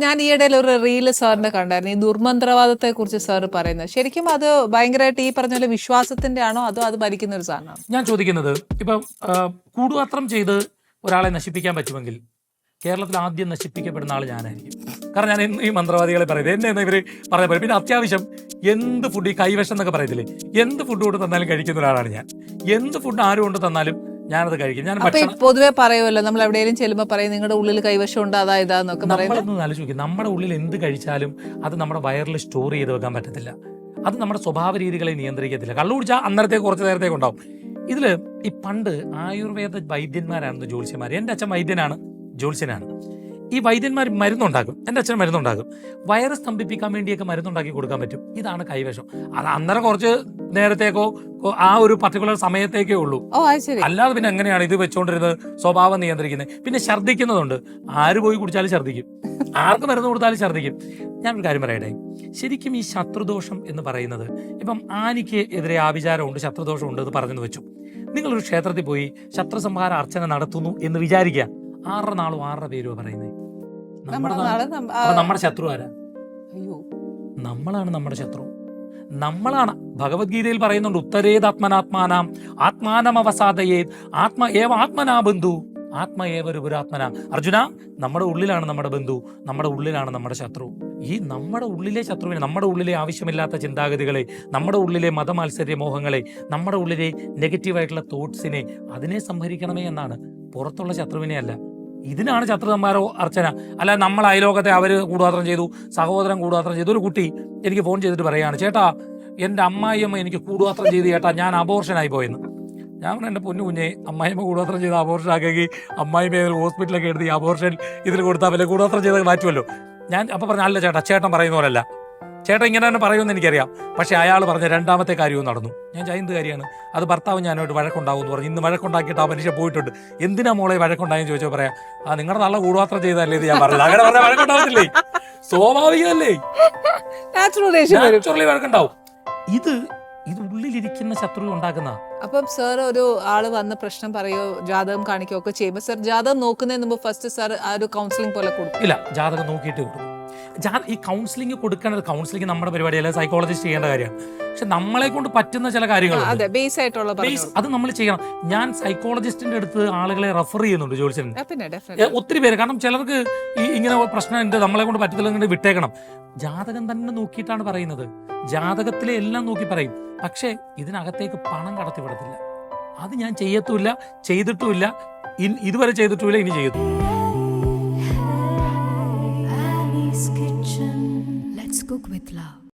ഞാൻ ഈയിടയിൽ ഒരു റീല് സാറിന്റെ കണ്ടായിരുന്നു, ഈ ദുർമന്ത്രവാദത്തെ കുറിച്ച് സാർ പറയുന്നത്. ശരിക്കും അത് ഭയങ്കരമായിട്ട് ഈ പറഞ്ഞ പോലെ വിശ്വാസത്തിന്റെ ആണോ അതോ അത് ഭരിക്കുന്ന ഒരു സാധനമാണോ? ഞാൻ ചോദിക്കുന്നത്, ഇപ്പം കൂടുപാത്രം ചെയ്ത് ഒരാളെ നശിപ്പിക്കാൻ പറ്റുമെങ്കിൽ കേരളത്തിൽ ആദ്യം നശിപ്പിക്കപ്പെടുന്ന ആൾ ഞാനായിരിക്കും. കാരണം ഞാൻ ഈ മന്ത്രവാദികളെ പറയുന്നത് എന്നെ ഇവർ പറയാൻ പറയും. പിന്നെ അത്യാവശ്യം എന്ത് ഫുഡ്, ഈ കൈവശം എന്നൊക്കെ പറയത്തില്ലേ, എന്ത് ഫുഡ് കൊണ്ട് തന്നാലും കഴിക്കുന്ന ഒരാളാണ് ഞാൻ. എന്ത് ഫുഡ് ആരും കൊണ്ട് തന്നാലും ഞാനത് കഴിക്കും. ഞാൻ പൊതുവെ പറയുമല്ലോ, നമ്മൾ എവിടെയെങ്കിലും ചെല്ലുമ്പോൾ പറയും നിങ്ങളുടെ ഉള്ളിൽ കൈവശം ഉണ്ട് അതാ ഇതാന്നൊക്കെ പറയുന്നത്. നമ്മളൊന്നും ആലോചിക്കും, നമ്മുടെ ഉള്ളിൽ എന്ത് കഴിച്ചാലും അത് നമ്മുടെ വയറിൽ സ്റ്റോർ ചെയ്ത് വെക്കാൻ പറ്റത്തില്ല. അത് നമ്മുടെ സ്വഭാവ രീതികളെ നിയന്ത്രിക്കത്തില്ല. കള്ളു കുടിച്ചാൽ അന്നേരത്തേക്ക് കുറച്ച് നേരത്തേക്ക് ഉണ്ടാവും. ഇതില് ഈ പണ്ട് ആയുർവേദ വൈദ്യന്മാരാണെന്ന് ജ്യോത്സ്യന്മാർ. എൻ്റെ അച്ഛൻ വൈദ്യനാണ്, ജ്യോത്സ്യനാണ്. ഈ വൈദ്യന്മാർ മരുന്നുണ്ടാക്കും. എൻ്റെ അച്ഛൻ മരുന്നുണ്ടാക്കും. വയറ് സ്തംഭിപ്പിക്കാൻ വേണ്ടിയൊക്കെ മരുന്നുണ്ടാക്കി കൊടുക്കാൻ പറ്റും. ഇതാണ് കൈവശം. അത് അന്നേരം കുറച്ച് നേരത്തേക്കോ ആ ഒരു പർട്ടിക്കുലർ സമയത്തേക്കേ ഉള്ളൂ. അല്ലാതെ പിന്നെ എങ്ങനെയാണ് ഇത് വെച്ചുകൊണ്ടിരുന്നത് സ്വഭാവം നിയന്ത്രിക്കുന്നത്? പിന്നെ ഛർദ്ദിക്കുന്നതുണ്ട്. ആര് പോയി കുടിച്ചാലും ഛർദ്ദിക്കും, ആർക്ക് മരുന്ന് കൊടുത്താലും ഛർദ്ദിക്കും. ഞാനൊരു കാര്യം പറയട്ടെ, ശരിക്കും ഈ ശത്രുദോഷം എന്ന് പറയുന്നത്, ഇപ്പം ആനിക്ക് എതിരെ ആഭിചാരമുണ്ട്, ശത്രുദോഷമുണ്ട് എന്ന് പറഞ്ഞെന്ന് വെച്ചു. നിങ്ങളൊരു ക്ഷേത്രത്തിൽ പോയി ശത്രുസംഹാര അർച്ചന നടത്തുന്നു എന്ന് വിചാരിക്കുക. 6 നാളും 6 പേരുവാ പറയുന്നത്. നമ്മുടെ ശത്രു ആരാ? നമ്മളാണ് നമ്മുടെ ശത്രു. നമ്മളാണ്. ഭഗവത്ഗീതയിൽ പറയുന്നുണ്ട്, ഉത്തരേതാത്മനാത്മാനാം ആത്മാനമവസാദയേത് ആത്മനാ ബന്ധു ആത്മ ഏവരുപുരാത്മന. അർജുന, നമ്മുടെ ഉള്ളിലാണ് നമ്മുടെ ബന്ധു, നമ്മുടെ ഉള്ളിലാണ് നമ്മുടെ ശത്രു. ഈ നമ്മുടെ ഉള്ളിലെ ശത്രുവിനെ, നമ്മുടെ ഉള്ളിലെ ആവശ്യമില്ലാത്ത ചിന്താഗതികളെ, നമ്മുടെ ഉള്ളിലെ മതമാത്സര്യ മോഹങ്ങളെ, നമ്മുടെ ഉള്ളിലെ നെഗറ്റീവായിട്ടുള്ള തോട്ട്സിനെ, അതിനെ സംഹരിക്കണമേ എന്നാണ്. പുറത്തുള്ള ശത്രുവിനെ അല്ല. ഇതിനാണ് ശത്രുസംഹാര അർച്ചന. അല്ല നമ്മൾ അയലോകത്തെ അവർ കൂടുപാത്രം ചെയ്തു, സഹോദരൻ കൂടുപാത്രം ചെയ്തു. ഒരു കുട്ടി എനിക്ക് ഫോൺ ചെയ്തിട്ട് പറയുകയാണ്, ചേട്ടാ എൻ്റെ അമ്മായിയമ്മ എനിക്ക് കൂടുപാത്രം ചെയ്ത് ചേട്ടാ, ഞാൻ അബോർഷനായി പോയെന്ന്. ഞാൻ പറഞ്ഞു, എൻ്റെ പൊന്നു കുഞ്ഞെ, അമ്മായിമ്മ കൂടാത്രം ചെയ്ത് അബോർഷൻ ആക്കി അമ്മായിമ്മ ഹോസ്പിറ്റലൊക്കെ എടുത്ത് ഈ അബോർഷൻ ഇതിൽ കൊടുത്താൽ വല്ല കൂടാത്രം ചെയ്ത് മാറ്റുമല്ലോ. ഞാൻ അപ്പം പറഞ്ഞു, അല്ല ചേട്ടാ, ചേട്ടൻ പറയുന്ന പോലല്ല. ചേട്ടൻ ഇങ്ങനെ തന്നെ പറയുമെന്ന് എനിക്കറിയാം. പക്ഷേ അയാൾ പറഞ്ഞ രണ്ടാമത്തെ കാര്യവും നടന്നു. ഞാൻ എന്ത് കാര്യമാണ് അത്? ഭർത്താവ് ഞാനായിട്ട് വഴക്കുണ്ടാവും എന്ന് പറഞ്ഞു. ഇന്ന് വഴക്കുണ്ടാക്കിയിട്ട് ആ മനുഷ്യൻ പോയിട്ടുണ്ട്. എന്തിനാ മോളെ വഴക്കുണ്ടായെന്ന് ചോദിച്ചോ പറയാം, നിങ്ങളുടെ നല്ല കൂടുപാത്രം ചെയ്തല്ലേ ഇത് ഞാൻ പറഞ്ഞത്. അങ്ങനെ പറഞ്ഞാൽ വഴക്കുണ്ടാവത്തില്ലേ? സ്വാഭാവികമല്ലേ? നാച്ചുറലി വഴക്കുണ്ടാവും. ഇത് ഉള്ളിലിരിക്കുന്ന ശത്രു ഉണ്ടാക്കുന്ന. അപ്പം സാർ ഒരു ആള് വന്ന് പ്രശ്നം പറയോ, ജാതകം കാണിക്കുകയോ ഒക്കെ ചെയ്യുമ്പോൾ സാർ ജാതകം നോക്കുന്നതിന് മുമ്പ് ഫസ്റ്റ് സാർ ആ ഒരു കൗൺസിലിംഗ് പോലെ കൊടുക്കും? ഇല്ല, ജാതകം നോക്കിയിട്ട് കൊടുക്കും. ഈ കൗൺസിലിംഗ് കൊടുക്കേണ്ടത്, കൗൺസിലിംഗ് നമ്മുടെ പരിപാടിയല്ല, സൈക്കോളജിസ്റ്റ് ചെയ്യേണ്ട കാര്യമാണ്. പക്ഷെ നമ്മളെ കൊണ്ട് പറ്റുന്ന ചില കാര്യങ്ങൾ അത് നമ്മൾ ചെയ്യണം. ഞാൻ സൈക്കോളജിസ്റ്റിന്റെ അടുത്ത് ആളുകളെ റെഫർ ചെയ്യുന്നുണ്ട്, ജോത്സ്യന് ഒത്തിരി പേര്. കാരണം ചിലർക്ക് ഈ ഇങ്ങനെ പ്രശ്നം ഉണ്ട്, നമ്മളെ കൊണ്ട് പറ്റത്തില്ല, വിട്ടേക്കണം. ജാതകം തന്നെ നോക്കിയിട്ടാണ് പറയുന്നത്. ജാതകത്തിലെ എല്ലാം നോക്കി പറയും. പക്ഷേ ഇതിനകത്തേക്ക് പണം കടത്തി വിടത്തില്ല. അത് ഞാൻ ചെയ്യത്തുമില്ല, ചെയ്തിട്ടുമില്ല, ഇതുവരെ ചെയ്തിട്ടുമില്ല, ഇനി ചെയ്തു. Let's cook with love.